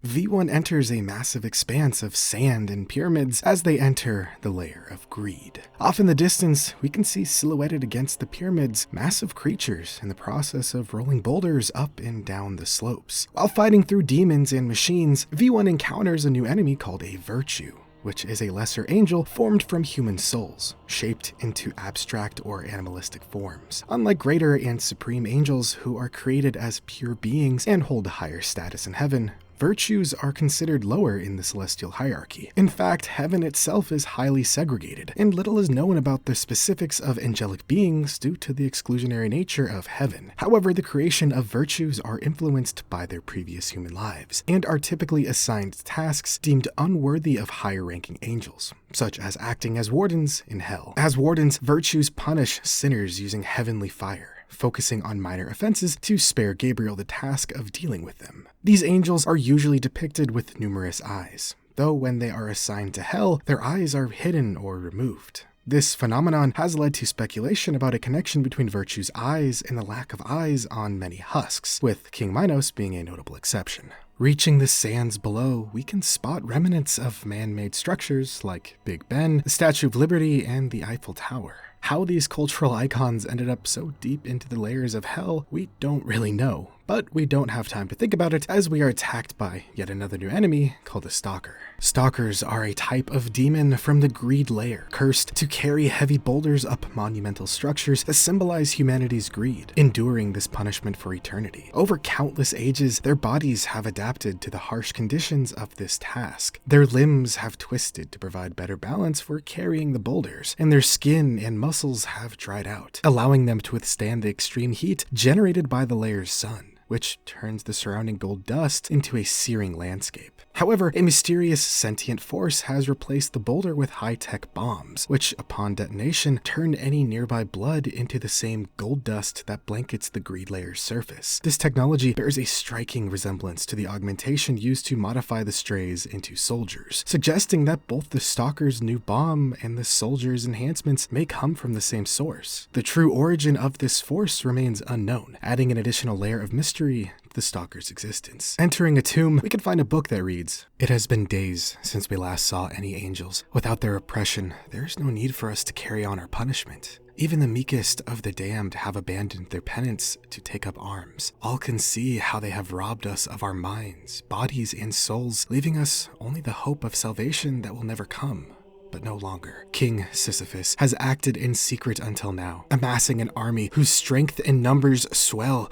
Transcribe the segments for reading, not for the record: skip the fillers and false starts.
V1 enters a massive expanse of sand and pyramids as they enter the layer of greed. Off in the distance, we can see silhouetted against the pyramids massive creatures in the process of rolling boulders up and down the slopes. While fighting through demons and machines, V1 encounters a new enemy called a Virtue, which is a lesser angel formed from human souls, shaped into abstract or animalistic forms. Unlike greater and supreme angels who are created as pure beings and hold a higher status in heaven, Virtues are considered lower in the celestial hierarchy. In fact, heaven itself is highly segregated, and little is known about the specifics of angelic beings due to the exclusionary nature of heaven. However, the creation of virtues are influenced by their previous human lives, and are typically assigned tasks deemed unworthy of higher-ranking angels, such as acting as wardens in hell. As wardens, virtues punish sinners using heavenly fire, focusing on minor offenses to spare Gabriel the task of dealing with them. These angels are usually depicted with numerous eyes, though when they are assigned to hell, their eyes are hidden or removed. This phenomenon has led to speculation about a connection between Virtue's eyes and the lack of eyes on many husks, with King Minos being a notable exception. Reaching the sands below, we can spot remnants of man-made structures like Big Ben, the Statue of Liberty, and the Eiffel Tower. How these cultural icons ended up so deep into the layers of hell, we don't really know. But we don't have time to think about it as we are attacked by yet another new enemy called a Stalker. Stalkers are a type of demon from the greed layer, cursed to carry heavy boulders up monumental structures that symbolize humanity's greed, enduring this punishment for eternity. Over countless ages, their bodies have adapted to the harsh conditions of this task. Their limbs have twisted to provide better balance for carrying the boulders, and their skin and muscles have dried out, allowing them to withstand the extreme heat generated by the layer's sun, which turns the surrounding gold dust into a searing landscape. However, a mysterious sentient force has replaced the boulder with high-tech bombs, which, upon detonation, turn any nearby blood into the same gold dust that blankets the greed layer's surface. This technology bears a striking resemblance to the augmentation used to modify the strays into soldiers, suggesting that both the Stalker's new bomb and the soldier's enhancements may come from the same source. The true origin of this force remains unknown, adding an additional layer of mystery to the Stalker's existence. Entering a tomb, we can find a book that reads, "It has been days since we last saw any angels. Without their oppression, there is no need for us to carry on our punishment. Even the meekest of the damned have abandoned their penance to take up arms. All can see how they have robbed us of our minds, bodies, and souls, leaving us only the hope of salvation that will never come. But no longer. King Sisyphus has acted in secret until now, amassing an army whose strength and numbers swell.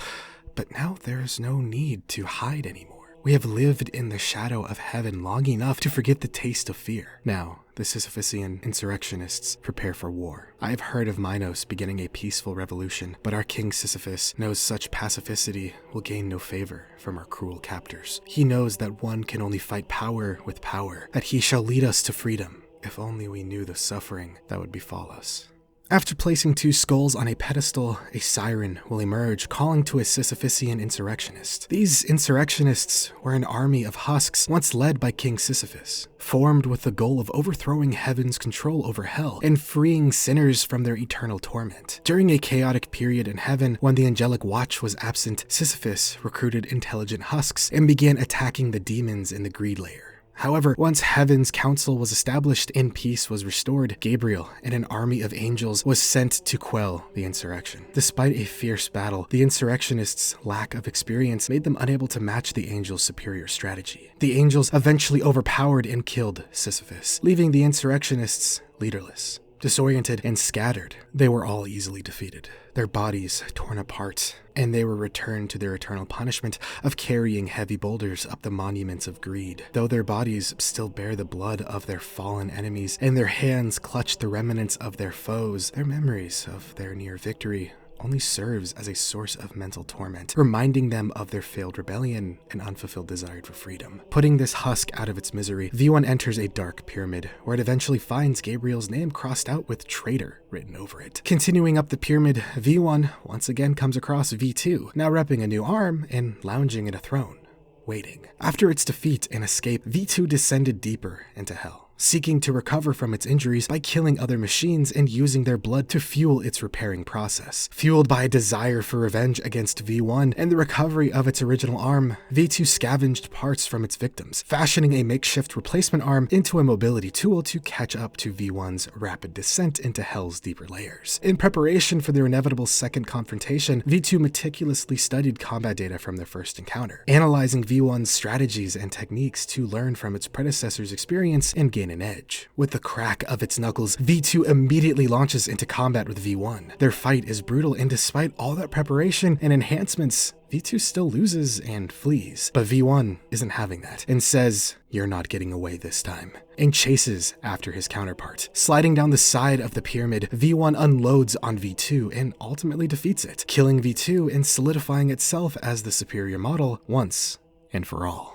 But now there is no need to hide anymore. We have lived in the shadow of heaven long enough to forget the taste of fear. Now, the Sisyphusian insurrectionists prepare for war. I have heard of Minos beginning a peaceful revolution, but our King Sisyphus knows such pacificity will gain no favor from our cruel captors. He knows that one can only fight power with power, that he shall lead us to freedom. If only we knew the suffering that would befall us." After placing two skulls on a pedestal, a siren will emerge, calling to a Sisyphusian insurrectionist. These insurrectionists were an army of husks once led by King Sisyphus, formed with the goal of overthrowing heaven's control over hell and freeing sinners from their eternal torment. During a chaotic period in heaven, when the angelic watch was absent, Sisyphus recruited intelligent husks and began attacking the demons in the greed layer. However, once Heaven's council was established and peace was restored, Gabriel and an army of angels was sent to quell the insurrection. Despite a fierce battle, the insurrectionists' lack of experience made them unable to match the angels' superior strategy. The angels eventually overpowered and killed Sisyphus, leaving the insurrectionists leaderless. Disoriented and scattered, they were all easily defeated, their bodies torn apart, and they were returned to their eternal punishment of carrying heavy boulders up the monuments of greed. Though their bodies still bear the blood of their fallen enemies, and their hands clutch the remnants of their foes, their memories of their near victory only serves as a source of mental torment, reminding them of their failed rebellion and unfulfilled desire for freedom. Putting this husk out of its misery, V1 enters a dark pyramid, where it eventually finds Gabriel's name crossed out with traitor written over it. Continuing up the pyramid, V1 once again comes across V2, now repping a new arm and lounging at a throne, waiting. After its defeat and escape, V2 descended deeper into hell, seeking to recover from its injuries by killing other machines and using their blood to fuel its repairing process. Fueled by a desire for revenge against V1 and the recovery of its original arm, V2 scavenged parts from its victims, fashioning a makeshift replacement arm into a mobility tool to catch up to V1's rapid descent into Hell's deeper layers. In preparation for their inevitable second confrontation, V2 meticulously studied combat data from their first encounter, analyzing V1's strategies and techniques to learn from its predecessor's experience and gain an edge. With the crack of its knuckles, V2 immediately launches into combat with V1. Their fight is brutal, and despite all that preparation and enhancements, V2 still loses and flees. But V1 isn't having that and says, "You're not getting away this time," and chases after his counterpart. Sliding down the side of the pyramid, V1 unloads on V2 and ultimately defeats it, killing V2 and solidifying itself as the superior model once and for all.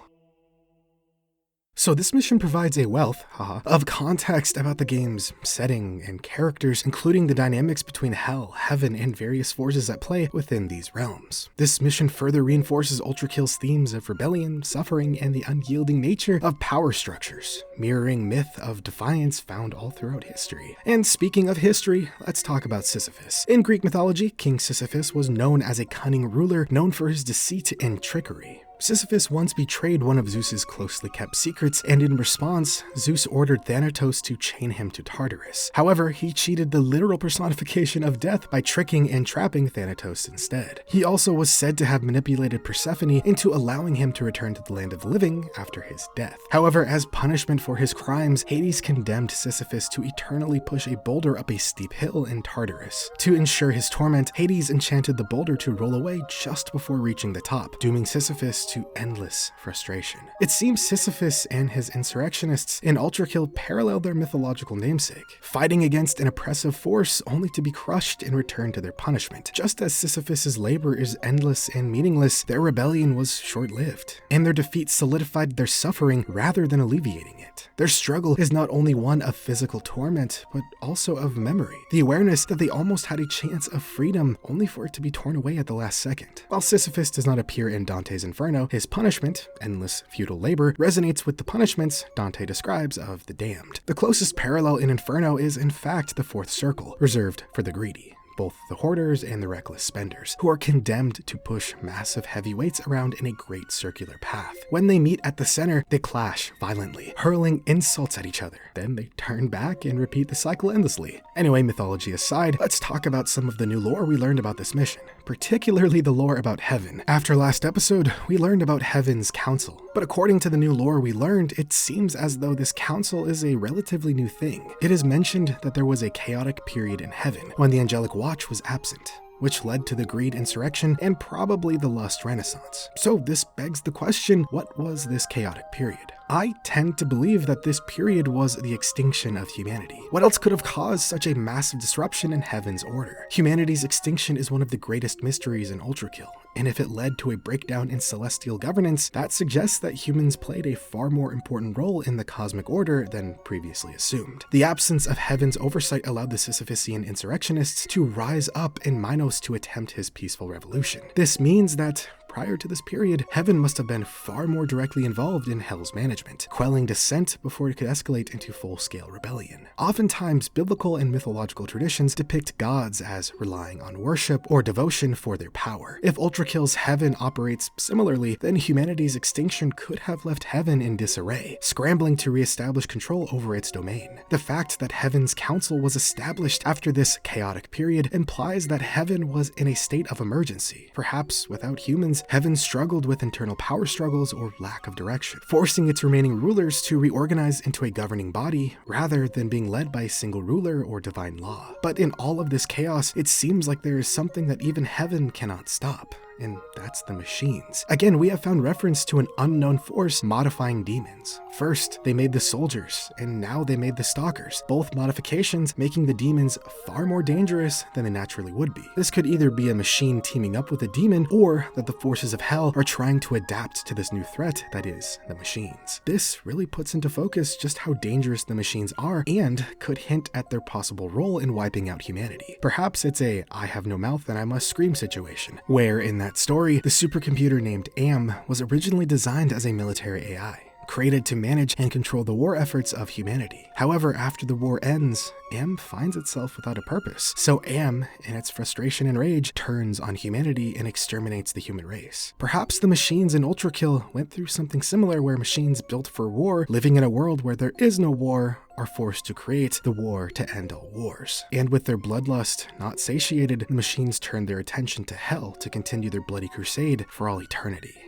So this mission provides a wealth, of context about the game's setting and characters, including the dynamics between hell, heaven, and various forces at play within these realms. This mission further reinforces Ultrakill's themes of rebellion, suffering, and the unyielding nature of power structures, mirroring myth of defiance found all throughout history. And speaking of history, let's talk about Sisyphus. In Greek mythology, King Sisyphus was known as a cunning ruler known for his deceit and trickery. Sisyphus once betrayed one of Zeus's closely kept secrets, and in response, Zeus ordered Thanatos to chain him to Tartarus. However, he cheated the literal personification of death by tricking and trapping Thanatos instead. He also was said to have manipulated Persephone into allowing him to return to the land of the living after his death. However, as punishment for his crimes, Hades condemned Sisyphus to eternally push a boulder up a steep hill in Tartarus. To ensure his torment, Hades enchanted the boulder to roll away just before reaching the top, dooming Sisyphus to endless frustration. It seems Sisyphus and his insurrectionists in Ultrakill parallel their mythological namesake, fighting against an oppressive force only to be crushed in return to their punishment. Just as Sisyphus's labor is endless and meaningless, their rebellion was short-lived, and their defeat solidified their suffering rather than alleviating it. Their struggle is not only one of physical torment, but also of memory, the awareness that they almost had a chance of freedom only for it to be torn away at the last second. While Sisyphus does not appear in Dante's Inferno, his punishment, endless futile labor, resonates with the punishments Dante describes of the damned. The closest parallel in Inferno is in fact the fourth circle, reserved for the greedy, both the hoarders and the reckless spenders, who are condemned to push massive heavy weights around in a great circular path. When they meet at the center, they clash violently, hurling insults at each other. Then they turn back and repeat the cycle endlessly. Anyway, mythology aside, let's talk about some of the new lore we learned about this mission, particularly the lore about heaven. After last episode, we learned about Heaven's Council, but according to the new lore we learned, it seems as though this council is a relatively new thing. It is mentioned that there was a chaotic period in heaven when the angelic watch was absent, which led to the greed insurrection and probably the lust renaissance. So this begs the question, what was this chaotic period? I tend to believe that this period was the extinction of humanity. What else could have caused such a massive disruption in heaven's order? Humanity's extinction is one of the greatest mysteries in Ultrakill, and if it led to a breakdown in celestial governance, that suggests that humans played a far more important role in the cosmic order than previously assumed. The absence of heaven's oversight allowed the Sisyphusian insurrectionists to rise up in Minos to attempt his peaceful revolution. This means that prior to this period, heaven must have been far more directly involved in hell's management, quelling dissent before it could escalate into full-scale rebellion. Oftentimes, biblical and mythological traditions depict gods as relying on worship or devotion for their power. If Ultrakill's heaven operates similarly, then humanity's extinction could have left heaven in disarray, scrambling to re-establish control over its domain. The fact that Heaven's Council was established after this chaotic period implies that heaven was in a state of emergency. Perhaps without humans, heaven struggled with internal power struggles or lack of direction, forcing its remaining rulers to reorganize into a governing body rather than being led by a single ruler or divine law. But in all of this chaos, it seems like there is something that even heaven cannot stop, and that's the machines. Again, we have found reference to an unknown force modifying demons. First, they made the soldiers, and now they made the stalkers, both modifications making the demons far more dangerous than they naturally would be. This could either be a machine teaming up with a demon, or that the forces of hell are trying to adapt to this new threat that is the machines. This really puts into focus just how dangerous the machines are, and could hint at their possible role in wiping out humanity. Perhaps it's a I have no mouth and I must scream situation, where in that story, the supercomputer named Am was originally designed as a military AI, created to manage and control the war efforts of humanity. However, after the war ends, AM finds itself without a purpose. So AM, in its frustration and rage, turns on humanity and exterminates the human race. Perhaps the machines in Ultrakill went through something similar, where machines built for war, living in a world where there is no war, are forced to create the war to end all wars. And with their bloodlust not satiated, the machines turned their attention to hell to continue their bloody crusade for all eternity.